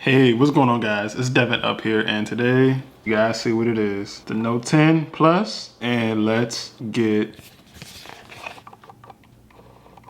Hey, what's going on guys? It's Devin up here and today you guys see what it is. The Note 10 Plus, and let's get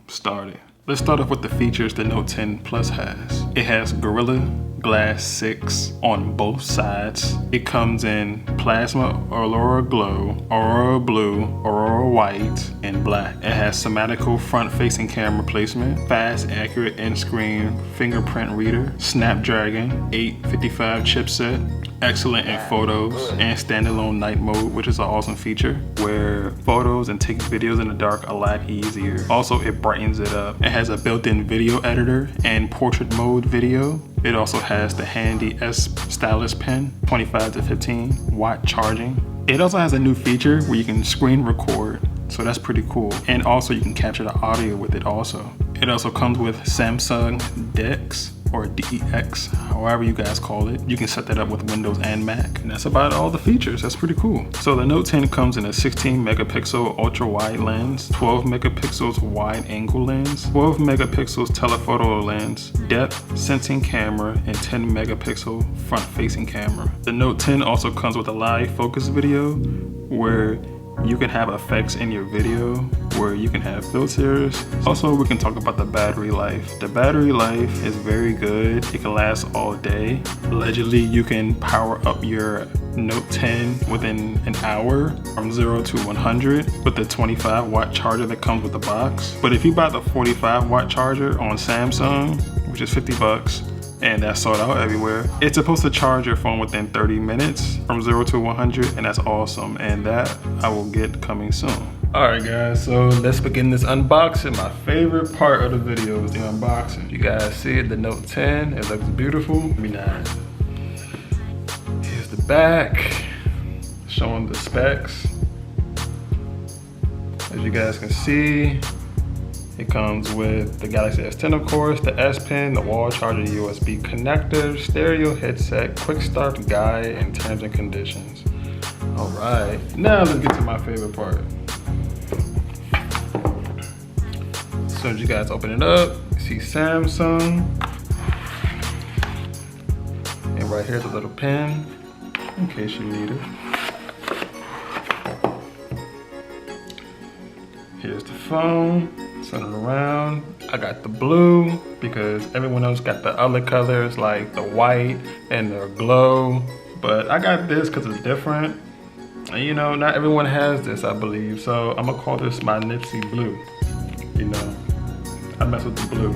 started. Let's start off with the features the Note 10 Plus has. It has Gorilla Glass 6 on both sides. It comes in Plasma Aurora Glow, Aurora Blue, Aurora White, and Black. It has symmetrical front-facing camera placement, fast, accurate in-screen fingerprint reader, Snapdragon 855 chipset, excellent in photos, and standalone night mode, which is an awesome feature where photos and taking videos in the dark a lot easier. Also, it brightens it up. It has a built-in video editor and portrait mode video. It also has the handy S stylus pen, 25 to 15 watt charging. It also has a new feature where you can screen record, so that's pretty cool. And also you can capture the audio with it also. It also comes with Samsung DeX or DeX, however you guys call it. You can set that up with Windows and Mac. And that's about all the features. That's pretty cool. So the Note 10 comes in a 16 megapixel ultra wide lens, 12 megapixels wide angle lens, 12 megapixels telephoto lens, depth sensing camera, and 10 megapixel front facing camera. The Note 10 also comes with a live focus video where you can have effects in your video where you can have filters. Also, we can talk about the battery life. The battery life is very good. It can last all day. Allegedly, you can power up your Note 10 within an hour from 0 to 100 with the 25 watt charger that comes with the box. But if you buy the 45 watt charger on Samsung, which is 50 bucks, and that's sold out everywhere, it's supposed to charge your phone within 30 minutes from 0 to 100, and that's awesome, and that I will get coming soon. Alright guys, so let's begin this unboxing. My favorite part of the video is the unboxing. You guys see it, the Note 10, it looks beautiful. Maybe not. Here's the back, showing the specs. As you guys can see, it comes with the Galaxy S10, of course, the S Pen, the wall charger, USB connector, stereo headset, quick start guide, and terms and conditions. All right, now let's get to my favorite part. As soon as you guys open it up, you see Samsung. And right here's a little pen, in case you need it. Here's the phone. Turn it around. I got the blue because everyone else got the other colors like the white and the glow, but I got this because it's different. And you know, not everyone has this, I believe, so I'm gonna call this my Nipsey Blue. You know, I mess with the blue.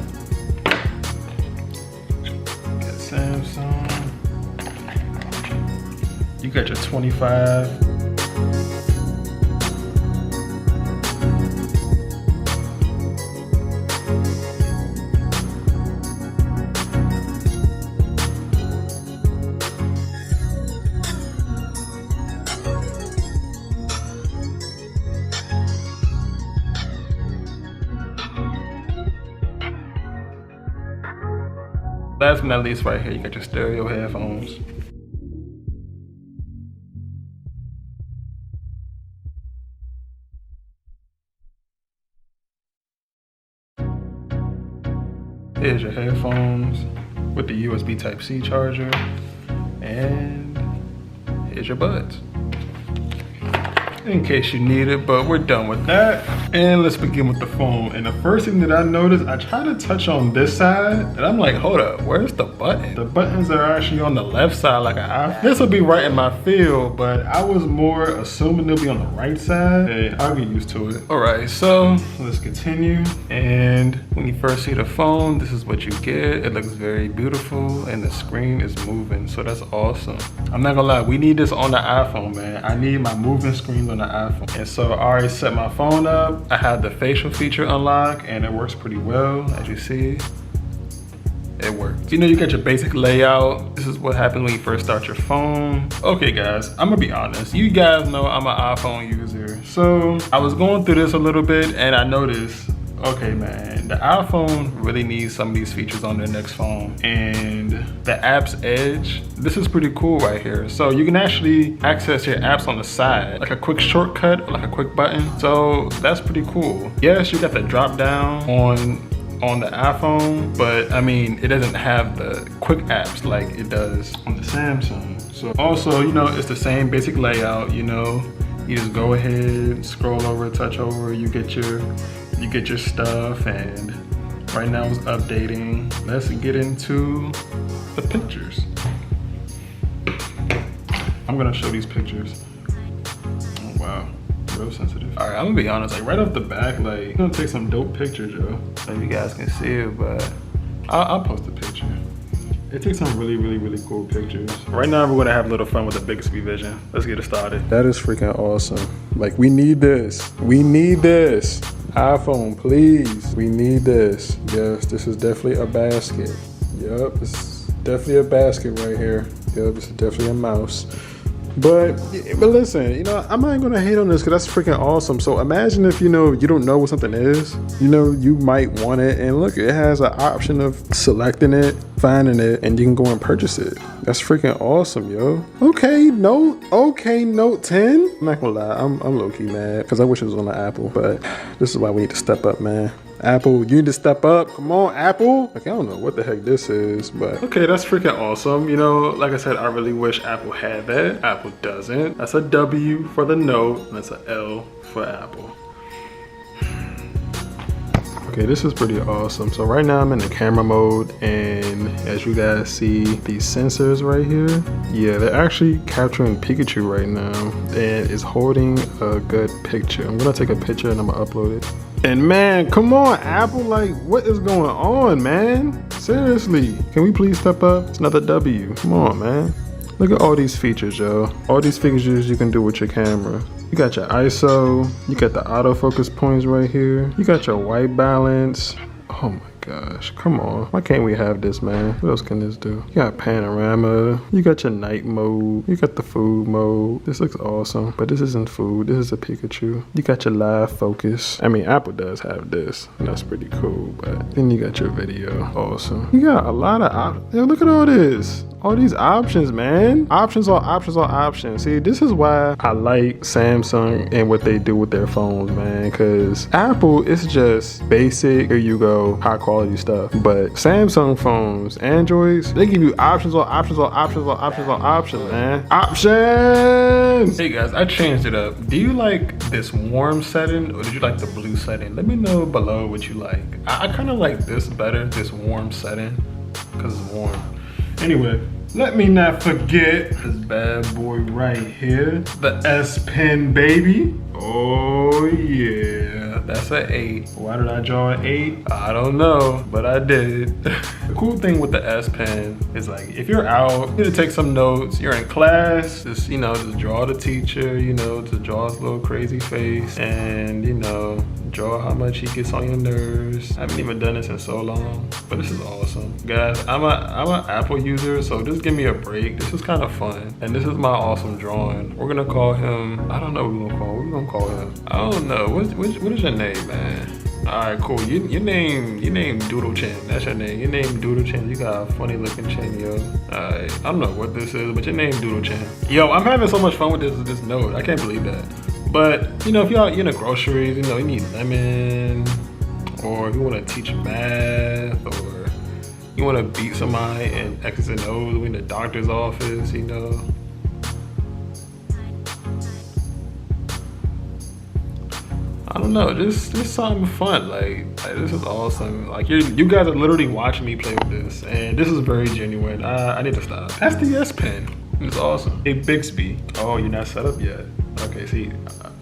Got Samsung. You got your 25. Last but not least, right here, you got your stereo headphones. Here's your headphones with the USB Type-C charger, and here's your buds, in case you need it, but we're done with that. And let's begin with the phone. And the first thing that I noticed, I try to touch on this side, and I'm like, hold up, where's the button? The buttons are actually on the left side, like an iPhone. This will be right in my field, but I was more assuming they'll be on the right side. Hey, I'll get used to it. All right, so let's continue. And when you first see the phone, this is what you get. It looks very beautiful, and the screen is moving, so that's awesome. I'm not gonna lie, we need this on the iPhone, man. I need my moving screens on the iPhone. And so I already set my phone up. I have the facial feature unlocked, and it works pretty well, as you see. It works. You know, you got your basic layout. This is what happens when you first start your phone. Okay guys, I'm gonna be honest. You guys know I'm an iPhone user. So I was going through this a little bit, and I noticed, okay man, the iPhone really needs some of these features on their next phone. And the apps edge, this is pretty cool right here. So you can actually access your apps on the side, like a quick shortcut, like a quick button. So that's pretty cool. Yes, you got the drop down on on the iPhone, but I mean, it doesn't have the quick apps like it does on the Samsung. So also, you know, it's the same basic layout, you know, you just go ahead, scroll over, touch over, you get your stuff, and right now it's updating. Let's get into the pictures. I'm gonna show these pictures. Oh wow, real sensitive. All right, I'm gonna be honest, like right off the back, like I'm gonna take some dope pictures, yo. So you guys can see it, but I'll post a picture. It takes some really cool pictures. Right now, we're gonna have a little fun with the Bixby Vision. Let's get it started. That is freaking awesome. Like, we need this. We need this. iPhone, please. We need this. Yes, this is definitely a basket. Yup, it's definitely a basket right here. Yup, this is definitely a mouse. But listen, you know, I'm not gonna hate on this because that's freaking awesome. So imagine if, you know, you don't know what something is, you know, you might want it, and look, it has an option of selecting it, finding it, and you can go and purchase it. That's freaking awesome, yo. Okay, Note 10. I'm not gonna lie, I'm low-key mad because I wish it was on the Apple, but this is why we need to step up, man. Apple, you need to step up. Come on, Apple. Like, I don't know what the heck this is, but okay, that's freaking awesome. You know, like I said, I really wish Apple had that. Apple doesn't. That's a W for the Note, and that's an L for Apple. Okay, this is pretty awesome. So right now I'm in the camera mode, and as you guys see, these sensors right here, yeah, they're actually capturing Pikachu right now, and it's holding a good picture. I'm gonna take a picture and I'm gonna upload it. And man, come on, Apple, like, what is going on, man? Seriously, can we please step up? It's another W. Come on, man. Look at all these features, yo. All these features you can do with your camera. You got your ISO, you got the autofocus points right here. You got your white balance. Oh my gosh, come on. Why can't we have this, man? What else can this do? You got panorama, you got your night mode, you got the food mode. This looks awesome, but this isn't food, this is a Pikachu. You got your live focus. I mean, Apple does have this, and that's pretty cool, but then you got your video, awesome. You got a lot of options. Yo, look at all this. All these options, man. Options on options on options. See, this is why I like Samsung and what they do with their phones, man. Because Apple is just basic, here you go, high quality stuff. But Samsung phones, Androids, they give you options on options on options on options on options, man. Options! Hey guys, I changed it up. Do you like this warm setting or did you like the blue setting? Let me know below what you like. I kind of like this better, this warm setting, because it's warm. Anyway, let me not forget this bad boy right here, the S Pen, baby. Oh yeah, that's an 8. Why did I draw an 8? I don't know, but I did. The cool thing with the S Pen is, like, if you're out, you need to take some notes, you're in class, just, you know, just draw the teacher, you know, to draw his little crazy face, and, you know, draw how much he gets on your nerves. I haven't even done this in so long, but this is awesome. Guys, I'm an Apple user, so just give me a break. This is kind of fun, and this is my awesome drawing. We're gonna call him, I don't know what we're gonna call him. I don't know, what is your name, man? All right, cool. Your name Doodle Chin. That's your name. Your name Doodle Chin. You got a funny looking chin, yo. All right, I don't know what this is, but your name Doodle Chin. Yo, I'm having so much fun with this note. I can't believe that. But, you know, if you're in the groceries, you know, you need lemon, or if you want to teach math, or you want to beat somebody in X's and O's in the doctor's office, you know. I don't know, just something fun. Like this is awesome. Like you guys are literally watching me play with this, and this is very genuine. I need to stop. That's the S Pen. It's awesome. Hey Bixby. Oh, you're not set up yet. Okay, see,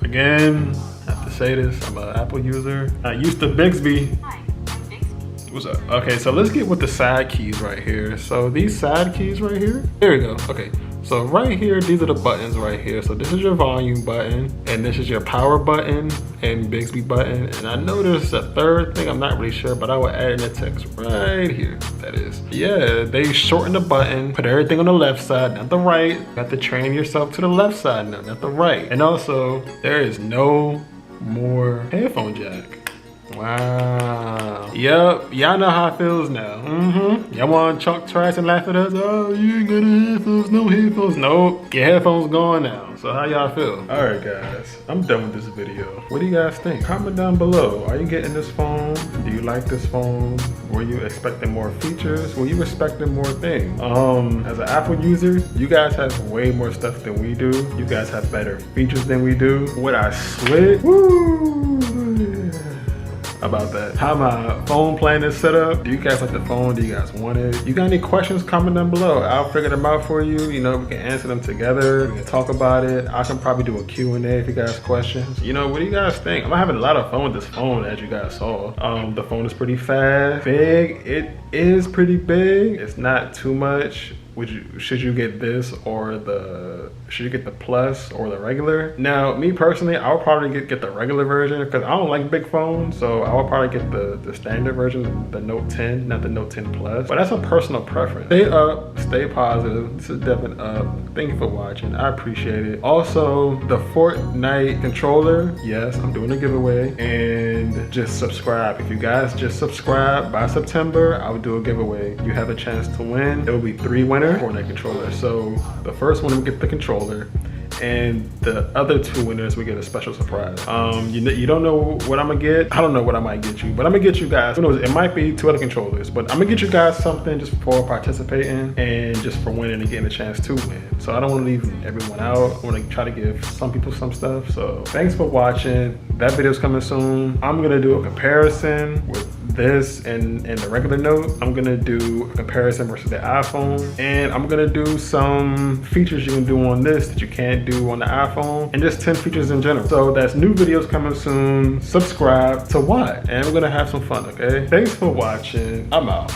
again, I have to say this. I'm an Apple user. I used to Bixby. Hi, I'm Bixby. What's up? Okay, so let's get with the side keys right here. So these side keys right here. There we go. Okay. So right here, these are the buttons right here. So this is your volume button, and this is your power button and Bixby button. And I know there's a third thing, I'm not really sure, but I will add in the text right here, that is. Yeah, they shorten the button, put everything on the left side, not the right. You have to train yourself to the left side now, not the right. And also, there is no more headphone jack. Wow. Yep, y'all know how it feels now. Y'all want to chalk trash and laugh at us? Oh, you ain't got no headphones, no headphones. Nope, your headphones gone now. So how y'all feel? All right, guys, I'm done with this video. What do you guys think? Comment down below. Are you getting this phone? Do you like this phone? Were you expecting more features? Were you expecting more things? As an Apple user, you guys have way more stuff than we do. You guys have better features than we do. Would I switch? Woo! About that. How my phone plan is set up. Do you guys like the phone? Do you guys want it? You got any questions? Comment down below. I'll figure them out for you. You know, we can answer them together. We can talk about it. I can probably do a Q&A if you guys have questions. You know, what do you guys think? I'm having a lot of fun with this phone, as you guys saw. The phone is pretty fast. Big. It is pretty big. It's not too much. Should you get this or should you get the plus or the regular? Now, me personally, I would probably get the regular version because I don't like big phones. So I would probably get the standard version, the Note 10, not the Note 10 Plus. But that's a personal preference. Stay up, stay positive. This is Devin Up. Thank you for watching. I appreciate it. Also, the Fortnite controller. Yes, I'm doing a giveaway. And just subscribe. If you guys just subscribe by September, I will do a giveaway. You have a chance to win. There will be 3 winners. Fortnite controller. So the first one will get the controller, and the other 2 winners we get a special surprise. You don't know what I'm gonna get. I don't know what I might get you, but I'm gonna get you guys. Who knows? It might be 2 other controllers, but I'm gonna get you guys something just for participating and just for winning and getting a chance to win. So I don't want to leave everyone out. I want to try to give some people some stuff. So thanks for watching. That video's coming soon. I'm gonna do a comparison with this and the regular Note. I'm gonna do a comparison versus the iPhone, and I'm gonna do some features you can do on this that you can't do on the iPhone, and just 10 features in general. So that's new videos coming soon. Subscribe to what? And we're gonna have some fun, okay? Thanks for watching. I'm out.